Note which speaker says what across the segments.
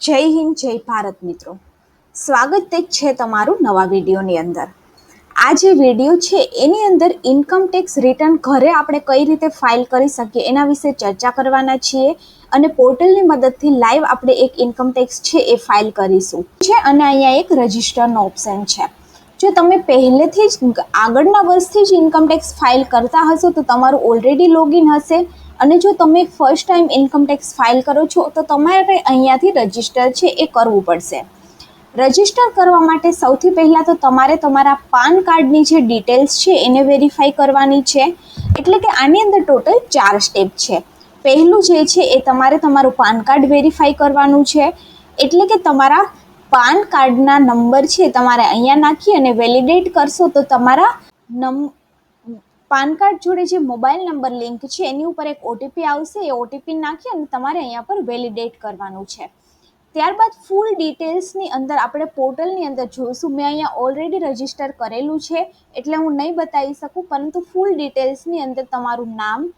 Speaker 1: જય હિન્દ, જય ભારત મિત્રો. સ્વાગત છે તમારું નવા વિડીયોની અંદર. આ જે વિડીયો છે એની અંદર ઇન્કમ ટેક્સ રિટર્ન ઘરે આપણે કઈ રીતે ફાઇલ કરી શકીએ એના વિશે ચર્ચા કરવાના છીએ અને પોર્ટલની મદદથી લાઈવ આપણે એક ઇન્કમ ટેક્સ છે એ ફાઇલ કરીશું છે. અને અહીંયા એક રજિસ્ટરનો ઓપ્શન છે. જો તમે પહેલેથી જ આગળના વર્ષથી જ ઇન્કમ ટેક્સ ફાઇલ કરતા હશો તો તમારું ઓલરેડી લોગિન હશે. અને જો તમે first time income tax file કરો છો તો તમારે અહીંયાથી રજિસ્ટર છે એ કરવું પડશે. રજિસ્ટર કરવા માટે સૌથી પહેલાં તો તમારે તમારા પાન કાર્ડની જે ડિટેલ્સ છે એને વેરીફાઈ કરવાની છે. એટલે કે આની અંદર ટોટલ 4 સ્ટેપ છે. પહેલું જે છે એ તમારે તમારું પાન કાર્ડ વેરીફાઈ કરવાનું છે. એટલે કે તમારા પાન કાર્ડના નંબર છે તમારે અહીંયા નાખી અને વેલિડેટ કરશો તો તમારા પાન કાર્ડ જોડે જે મોબાઈલ નંબર લિંક છે એની ઉપર એક ઓટીપી આવશે. એ ઓટીપી નાખી અને તમારે અહીંયા પર વેલિડેટ કરવાનું છે. ત્યારબાદ ફૂલ ડિટેલ્સની અંદર આપણે પોર્ટલની અંદર જોઈશું. મેં અહીંયા ઓલરેડી રજિસ્ટર કરેલું છે એટલે હું નહીં બતાવી શકું, પરંતુ ફૂલ ડિટેલ્સની અંદર તમારું નામ,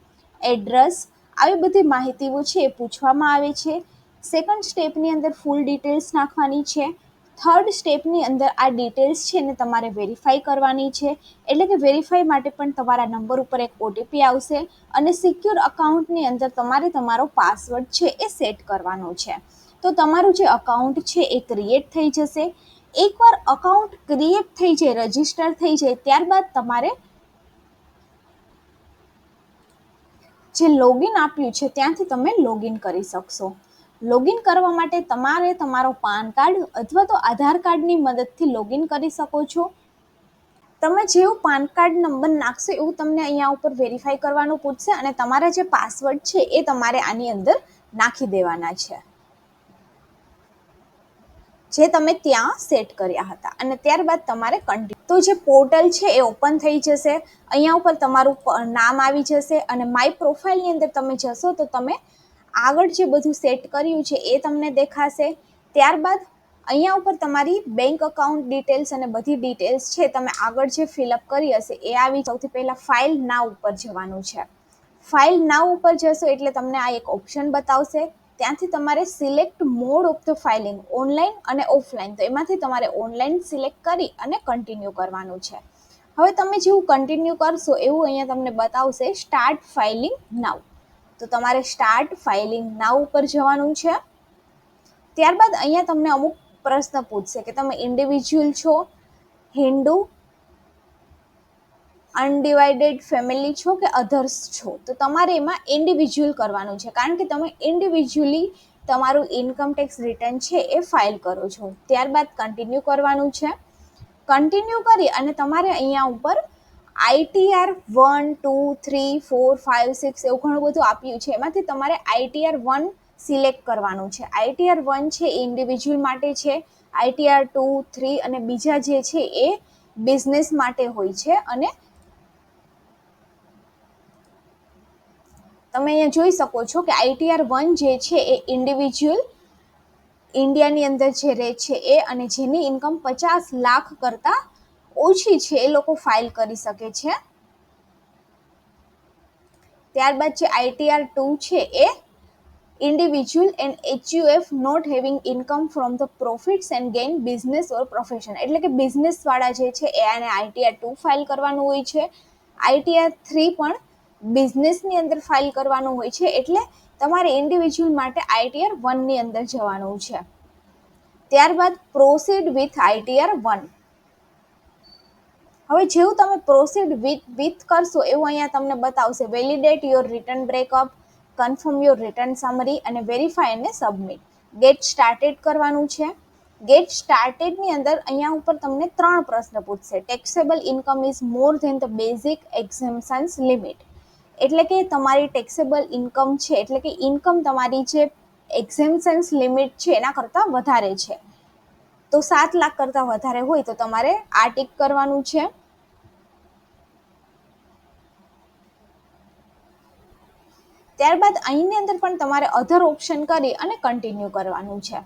Speaker 1: એડ્રેસ, આવી બધી માહિતીઓ છે એ પૂછવામાં આવે છે. સેકન્ડ સ્ટેપની અંદર ફૂલ ડિટેલ્સ નાખવાની છે. થર્ડ સ્ટેપની અંદર આ ડિટેલ્સ છે ને તમારે વેરીફાઈ કરવાની છે. એટલે કે વેરીફાઈ માટે પણ તમારા નંબર ઉપર એક ઓટીપી આવશે અને સિક્યોર અકાઉન્ટની અંદર તમારે તમારો પાસવર્ડ છે એ સેટ કરવાનો છે. તો તમારું જે અકાઉન્ટ છે એ ક્રિએટ થઈ જશે. એકવાર અકાઉન્ટ ક્રિએટ થઈ જાય, રજિસ્ટર થઈ જાય, ત્યારબાદ તમારે જે લોગિન આપ્યું છે ત્યાંથી તમે લોગિન કરી શકશો. લોગિન કરવા માટે તમારે તમારો પાન કાર્ડ અથવા તો આધાર કાર્ડની મદદથી લોગિન કરી શકો છો. તમે જેવું પાન કાર્ડ નંબર નાખશો એવું તમને અહીંયા ઉપર વેરીફાઈ કરવાનું પૂછશે અને તમારા જે પાસવર્ડ છે એ તમારે આની અંદર નાખી દેવાના છે જે તમે ત્યાં સેટ કર્યા હતા. અને ત્યારબાદ તમારે કન્ટિન્યુ. તો જે પોર્ટલ છે એ ઓપન થઈ જશે. અહીંયા ઉપર તમારું નામ આવી જશે અને માય પ્રોફાઇલની અંદર તમે જશો તો તમે આગળ જે બધું સેટ કર્યું છે એ તમને દેખાશે. ત્યારબાદ અહીંયા ઉપર તમારી બેંક અકાઉન્ટ ડિટેલ્સ અને બધી ડિટેલ્સ છે તમે આગળ જે ફિલઅપ કરી હશે એ આવી. સૌથી પહેલાં ફાઇલ નાવ ઉપર જવાનું છે. ફાઇલ નાવ ઉપર જશો એટલે તમને આ એક ઓપ્શન બતાવશે. ત્યાંથી તમારે select mode of the filing, online અને ઓફલાઈન, તો એમાંથી તમારે ઓનલાઈન સિલેક્ટ કરી અને કન્ટિન્યુ કરવાનું છે. હવે તમે જેવું કન્ટિન્યુ કરશો એવું અહીંયા તમને બતાવશે સ્ટાર્ટ ફાઇલિંગ નાવ. તો તમારે સ્ટાર્ટ ફાઇલિંગ નાવ ઉપર જવાનું છે. ત્યારબાદ અહીંયા તમને અમુક પ્રશ્ન પૂછશે કે તમે ઇન્ડિવિજ્યુઅલ છો, હિન્દુ, અનડિવાઇડેડ ફેમિલી છો કે અધર્સ છો. તો તમારે એમાં ઇન્ડિવિજ્યુઅલ કરવાનું છે કારણ કે તમે ઇન્ડિવિજ્યુઅલી તમારું ઇન્કમ ટેક્સ રિટર્ન છે એ ફાઇલ કરો છો. ત્યારબાદ કન્ટિન્યુ કરવાનું છે. કન્ટિન્યુ કરી અને તમારે અહીંયા ઉપર ITR 1, 2, 3, 4, 5, 6 એવું ઘણું બધું આપ્યું છે. એમાંથી તમારે ITR 1 સિલેક્ટ કરવાનું છે. ITR 1 છે એ ઇન્ડિવિજ્યુઅલ માટે છે. ITR 2, 3 અને બીજા જે છે એ બિઝનેસ માટે હોય છે. અને તમે અહીંયા જોઈ શકો છો કે ITR 1 જે છે એ ઇન્ડિવિજ્યુઅલ ઇન્ડિયાની અંદર જે રહે છે એ અને જેની ઇન્કમ 50 લાખ કરતાં ઓછી છે એ લોકો ફાઇલ કરી શકે છે. ત્યારબાદ જે ITR 2 છે એ individual and HUF not having income from the profits and gain business or profession, એટલે કે બિઝનેસવાળા જે છે એ આને ITR 2 ફાઇલ કરવાનું હોય છે. ITR 3 પણ બિઝનેસની અંદર ફાઇલ કરવાનું હોય છે. એટલે તમારે ઇન્ડિવિજ્યુઅલ માટે ITR 1 ની અંદર જવાનું છે. ત્યારબાદ પ્રોસીડ વિથ ITR 1. હવે જેવું તમે પ્રોસીડ વિથ કરશો એવું અહીંયા તમને બતાવશે validate your return breakup, confirm your return summary અને વેરીફાઈ અને સબમિટ. ગેટ સ્ટાર્ટેડ કરવાનું છે. ગેટ સ્ટાર્ટેડની અંદર અહીંયા ઉપર તમને 3 પ્રશ્ન પૂછશે. Taxable income is more than the basic exemptions limit, એટલે કે તમારી ટેક્સેબલ ઇન્કમ છે એટલે કે ઇન્કમ તમારી જે એક્ઝેમ્પશન્સ લિમિટ છે એના કરતાં વધારે છે. તો 7 લાખ કરતાં વધારે હોય તો તમારે આ ટીક કરવાનું છે. ત્યારબાદ અહીંની અંદર પણ તમારે અધર ઓપ્શન કરી અને કન્ટિન્યુ કરવાનું છે.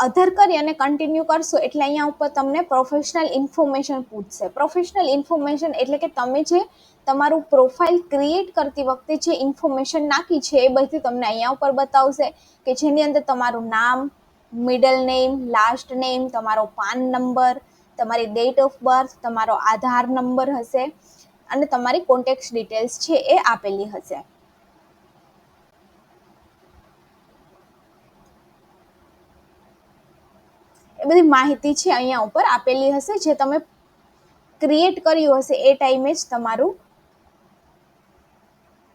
Speaker 1: અધર કરી અને કન્ટિન્યુ કરશો એટલે અહીંયા ઉપર તમને પ્રોફેશનલ ઇન્ફોર્મેશન પૂછશે. પ્રોફેશનલ ઇન્ફોર્મેશન એટલે કે તમે જે તમારું પ્રોફાઇલ ક્રિએટ કરતી વખતે જે ઇન્ફોર્મેશન નાખી છે એ બધી તમને અહીંયા ઉપર બતાવશે, કે જેની અંદર તમારું નામ, મિડલ નેમ, લાસ્ટ નેમ, તમારો પાન નંબર, તમારી ડેટ ઓફ બર્થ, તમારો આધાર નંબર હશે અને તમારી કોન્ટેક્ટ ડિટેલ્સ છે એ આપેલી હશે. એ બધી માહિતી છે અહીંયા ઉપર આપેલી હશે, જે તમે ક્રિએટ કર્યું હશે એ ટાઈમે જ તમારું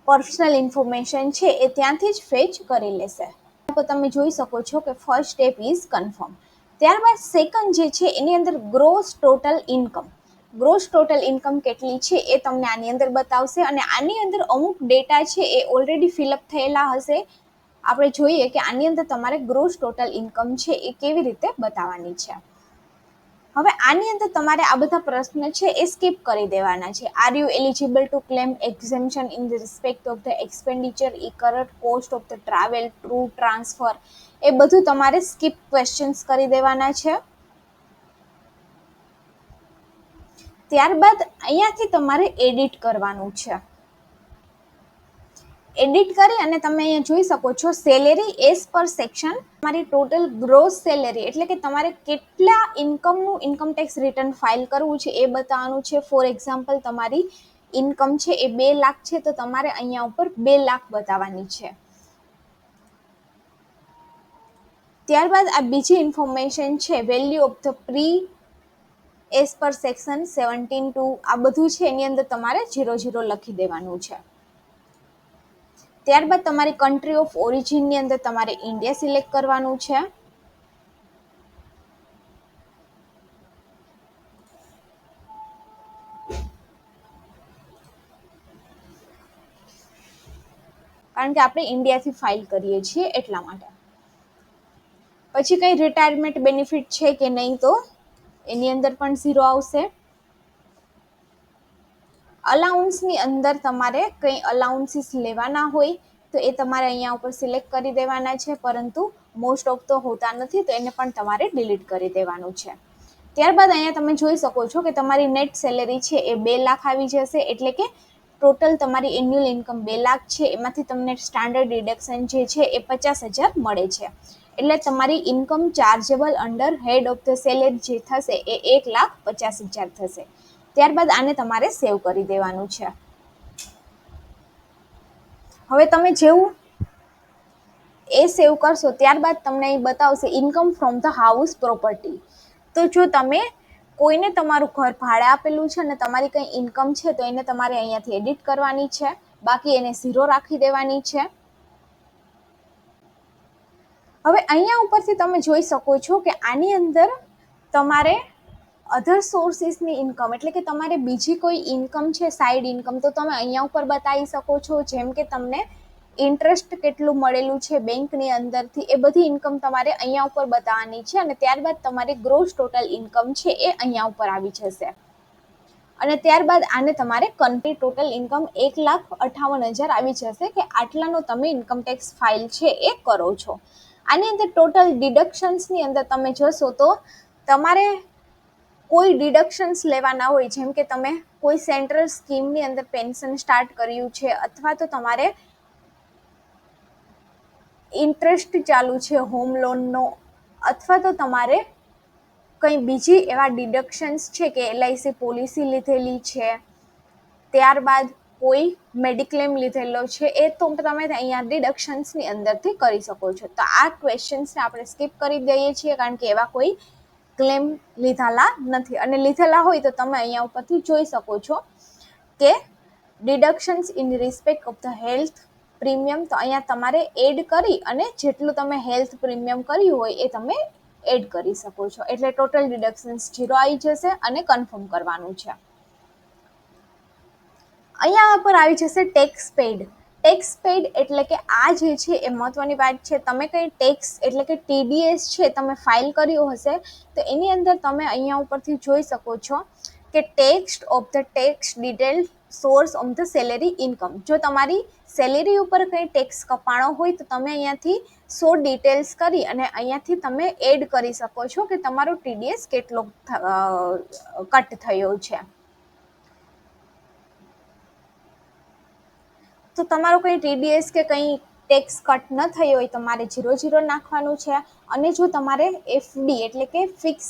Speaker 1: પર્સનલ ઇન્ફોર્મેશન છે એ ત્યાંથી જ ફેચ કરી લેશે. તો તમે જોઈ શકો છો કે ફર્સ્ટ સ્ટેપ ઇઝ કન્ફર્મ. ત્યારબાદ સેકન્ડ જે છે એની અંદર gross total income. Gross total income કેટલી છે એ તમને આની અંદર બતાવશે અને આની અંદર અમુક ડેટા છે એ ઓલરેડી ફિલઅપ થયેલા હશે. આપણે જોઈએ કે આની અંદર તમારે ગ્રોસ ટોટલ ઇન્કમ છે એ કેવી રીતે બતાવવાની છે. હવે આની અંદર તમારે આ બધા પ્રશ્ન છે એ સ્કીપ કરી દેવાના છે. Are you eligible to claim exemption in the respect of the expenditure incurred cost of the travel through transfer, એ બધું તમારે સ્કીપ ક્વેશ્ચન્સ કરી દેવાના છે. ત્યારબાદ અહીંયાથી તમારે એડિટ કરવાનું છે. એડિટ કરી અને તમે અહીંયા જોઈ શકો છો સેલેરી એઝ પર સેક્શન. તમારી ટોટલ ગ્રોસ સેલેરી એટલે કે તમારે કેટલા ઇન્કમનું ઇન્કમ ટેક્સ રિટર્ન ફાઇલ કરવું છે એ બતાવવાનું છે. ફોર એક્ઝામ્પલ તમારી ઇન્કમ છે એ 2 લાખ છે તો તમારે અહીંયા ઉપર 2 લાખ બતાવવાની છે. ત્યારબાદ આ બીજી ઇન્ફોર્મેશન છે value of the pre as per section 17(2) આ બધું છે એની અંદર તમારે 00 લખી દેવાનું છે. ત્યારબાદ તમારી કન્ટ્રી ઓફ ઓરિજિનની અંદર તમારે ઇન્ડિયા સિલેક્ટ કરવાનું છે. કારણ કે આપણે ઇન્ડિયાથી ફાઇલ કરીએ છીએ એટલા માટે. પછી કંઈ રિટાયરમેન્ટ બેનિફિટ છે કે નહીં તો એની અંદર પણ 0 આવશે. અલાઉન્સની અંદર તમારે કંઈ અલાઉન્સીસ લેવાના હોય તો એ તમારે અહીંયા ઉપર સિલેક્ટ કરી દેવાના છે, પરંતુ મોસ્ટ ઓફ તો હોતા નથી તો એને પણ તમારે ડિલીટ કરી દેવાનું છે. ત્યારબાદ અહીંયા તમે જોઈ શકો છો કે તમારી નેટ સેલેરી છે એ 2 લાખ આવી જશે, એટલે કે ટોટલ તમારી એન્યુઅલ ઇન્કમ 2 લાખ છે, એમાંથી તમને સ્ટાન્ડર્ડ ડિડક્શન જે છે એ 50,000 મળે છે. એટલે તમારી income chargeable under head of the salary જે થશે એ 1,50,000 થશે. ત્યારબાદ આને તમારે સેવ કરી દેવાનું છે. હવે તમે જેવું એ સેવ કરશો ત્યારબાદ તમને અહીં બતાવશે income from the house property. તો જો તમે કોઈને તમારું ઘર ભાડે આપેલું છે અને તમારી કંઈ ઇન્કમ છે તો એને તમારે અહીંયાથી એડિટ કરવાની છે, બાકી એને 0 રાખી દેવાની છે. હવે અહીંયા ઉપરથી તમે જોઈ શકો છો કે આની અંદર તમારે અધર સોર્સિસની ઇન્કમ એટલે કે તમારે બીજી કોઈ ઇન્કમ છે સાઇડ ઇન્કમ તો તમે અહીંયા ઉપર બતાવી શકો છો. જેમ કે તમને ઇન્ટરેસ્ટ કેટલું મળેલું છે બેંકની અંદરથી, એ બધી ઇન્કમ તમારે અહીંયા ઉપર બતાવવાની છે અને ત્યારબાદ તમારી ગ્રોસ ટોટલ ઇન્કમ છે એ અહીંયા ઉપર આવી જશે. અને ત્યારબાદ આને તમારે કન્ટ્રી ટોટલ ઇન્કમ 1,58,000 આવી જશે કે આટલાનો તમે ઇન્કમ ટેક્સ ફાઇલ છે એ કરો છો. આની અંદર ટોટલ ડિડક્શન્સની અંદર તમે જોશો તો તમારે કોઈ ડિડક્શન્સ લેવાના હોય, જેમ કે તમે કોઈ સેન્ટ્રલ સ્કીમની અંદર પેન્શન સ્ટાર્ટ કર્યું છે અથવા તો તમારે ઇન્ટરેસ્ટ ચાલુ છે હોમ લોનનો, અથવા તો તમારે કંઈ બીજી એવા ડિડક્શન્સ છે કે LIC પોલિસી લીધેલી છે, ત્યારબાદ કોઈ મેડિક્લેમ લીધેલો છે, એ તો તમે અહીંયા ડિડક્શન્સની અંદરથી કરી શકો છો. તો આ ક્વેશ્ચન્સને આપણે સ્કીપ કરી દઈએ છીએ કારણ કે એવા કોઈ ક્લેમ લીધેલા નથી, અને લીધેલા હોય તો તમે અહીંયા ઉપરથી જોઈ શકો છો કે deductions in respect of the health premium. તો અહીંયા તમારે એડ કરી અને જેટલું તમે હેલ્થ પ્રીમિયમ કર્યું હોય એ તમે એડ કરી શકો છો. એટલે ટોટલ ડિડક્શન્સ 0 આવી જશે અને કન્ફર્મ કરવાનું છે. અહીંયા પર આવી જશે ટેક્સ પેડ. ટેક્સ પેડ એટલે કે આ જે છે એ મહત્વની વાત છે. તમે કંઈ ટેક્સ એટલે કે TDS છે તમે ફાઇલ કર્યું હશે તો એની અંદર તમે અહીંયા ઉપરથી જોઈ શકો છો કે tax of the tax detail source of the salary income. જો તમારી સેલેરી ઉપર કંઈ ટેક્સ કપાણો હોય તો તમે અહીંયાથી ડિટેલ્સ કરી અને અહીંયાથી તમે એડ કરી શકો છો કે તમારો TDS કેટલો કટ થયો છે. તો તમારો કંઈ TDS કે કંઈ ટેક્સ કટ ન થયો હોય તમારે 0 નાખવાનું છે. અને જો તમારે FD એટલે કે ફિક્સ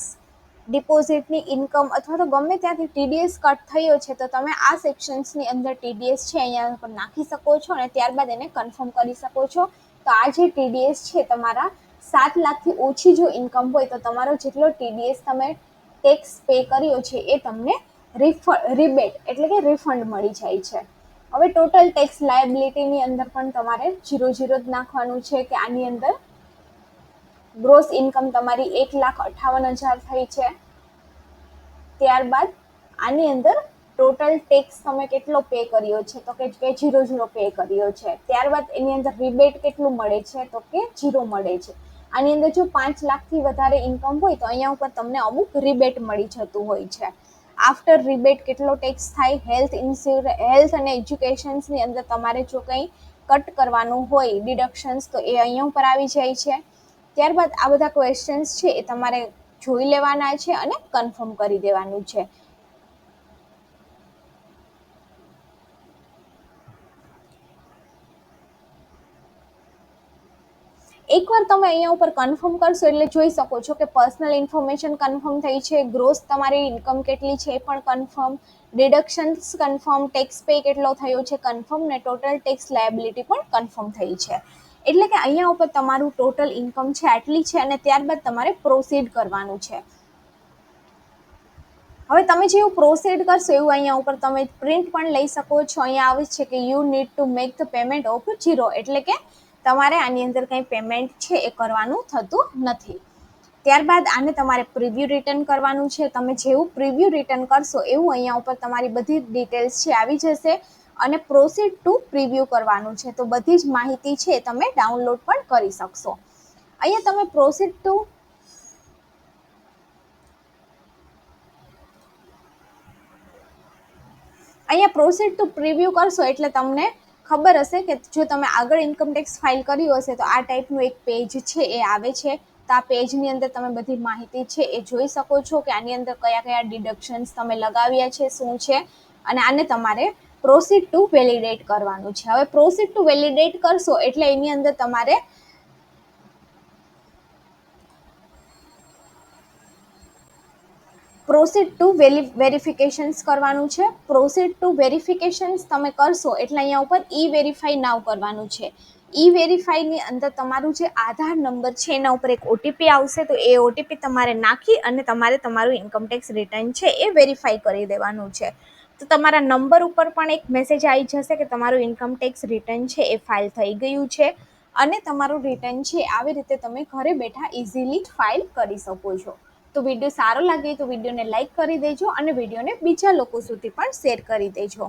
Speaker 1: ડિપોઝિટની ઇન્કમ અથવા તો ગમે ત્યાંથી TDS કટ થયો છે તો તમે આ સેક્શન્સની અંદર TDS છે અહીંયા પર નાખી શકો છો અને ત્યારબાદ એને કન્ફર્મ કરી શકો છો. તો આ જે TDS છે તમારા 7 લાખથી ઓછી જો ઇન્કમ હોય તો તમારો જેટલો TDS તમે ટેક્સ પે કર્યો છે એ તમને રિબેટ એટલે કે રિફંડ મળી જાય છે. હવે ટોટલ ટેક્સ લાયબિલિટીની અંદર પણ તમારે 0 જ નાખવાનું છે કે આની અંદર ગ્રોસ ઇન્કમ તમારી 1,58,000 થઈ છે. ત્યારબાદ આની અંદર ટોટલ ટેક્સ તમે કેટલો પે કર્યો છે તો કે 0 પે કર્યો છે. ત્યારબાદ એની અંદર રિબેટ કેટલું મળે છે તો કે 0 મળે છે. આની અંદર જો 5 લાખથી વધારે ઇન્કમ હોય તો અહીંયા ઉપર તમને અમુક રિબેટ મળી જતું હોય છે. આફ્ટર રિબેટ કેટલો ટેક્સ થાય, હેલ્થ અને એજ્યુકેશન્સની અંદર તમારે જો કંઈ કટ કરવાનું હોય ડિડક્શન્સ તો એ અહીંયા ઉપર આવી જાય છે. ત્યારબાદ આ બધા ક્વેશ્ચન્સ છે એ તમારે જોઈ લેવાના છે અને કન્ફર્મ કરી દેવાનું છે. એકવાર તમે અહીંયા ઉપર કન્ફર્મ કરશો એટલે જોઈ શકો છો કે પર્સનલ ઇન્ફોર્મેશન કન્ફર્મ થઈ છે, ગ્રોસ તમારી ઇન્કમ કેટલી છે એ પણ કન્ફર્મ, ડિડક્શન્સ કન્ફર્મ, ટેક્સ પે કેટલો થયો છે કન્ફર્મ ને ટોટલ ટેક્સ લાયબિલિટી પણ કન્ફર્મ થઈ છે. એટલે કે અહીંયા ઉપર તમારું ટોટલ ઇન્કમ છે આટલી છે અને ત્યારબાદ તમારે પ્રોસીડ કરવાનું છે. હવે તમે જેવું પ્રોસીડ કરશો એવું અહીંયા ઉપર તમે પ્રિન્ટ પણ લઈ શકો છો. અહીંયા આવે છે કે you need to make the payment of 0 એટલે કે તમારે આની અંદર કંઈ પેમેન્ટ છે એ કરવાનું થતું નથી. ત્યારબાદ આને તમારે પ્રિવ્યૂ રિટર્ન કરવાનું છે. તમે જેવું પ્રિવ્યૂ રિટર્ન કરશો એવું અહીંયા ઉપર તમારી બધી ડિટેલ્સ છે આવી જશે અને પ્રોસીડ ટુ પ્રિવ્યૂ કરવાનું છે. તો બધી જ માહિતી છે તમે ડાઉનલોડ પણ કરી શકશો. અહીંયા તમે પ્રોસીડ ટુ પ્રિવ્યૂ કરશો એટલે તમને ખબર હશે કે જો તમે આગળ ઇન્કમ ટેક્સ ફાઇલ કર્યું હશે તો આ ટાઈપનું એક પેજ છે એ આવે છે. તો આ પેજની અંદર તમે બધી માહિતી છે એ જોઈ શકો છો કે આની અંદર કયા કયા ડિડક્શન્સ તમે લગાવ્યા છે, શું છે, અને આને તમારે પ્રોસીડ ટુ વેલિડેટ કરવાનું છે. હવે પ્રોસીડ ટુ વેલિડેટ કરશો એટલે એની અંદર તમારે પ્રોસીડ ટુ વેરિફિકેશન્સ કરવાનું છે. પ્રોસીડ ટુ વેરિફિકેશન્સ તમે કરશો એટલે અહીંયા ઉપર વેરીફાઈ નાવ કરવાનું છે. વેરીફાઈની અંદર તમારું જે આધાર નંબર છે એના ઉપર એક OTP આવશે તો એ OTP તમારે નાખી અને તમારે તમારું ઇન્કમટેક્સ રિટર્ન છે એ વેરીફાઈ કરી દેવાનું છે. તો તમારા નંબર ઉપર પણ એક મેસેજ આવી જશે કે તમારું ઇન્કમટેક્સ રિટર્ન છે એ ફાઇલ થઈ ગયું છે અને તમારું રિટર્ન છે આવી રીતે તમે ઘરે બેઠા ઇઝીલી ફાઇલ કરી શકો છો. તો વિડીયો સારો લાગે તો વિડીયોને લાઇક કરી દેજો અને વિડીયોને બીજા લોકો સુધી પણ શેર કરી દેજો.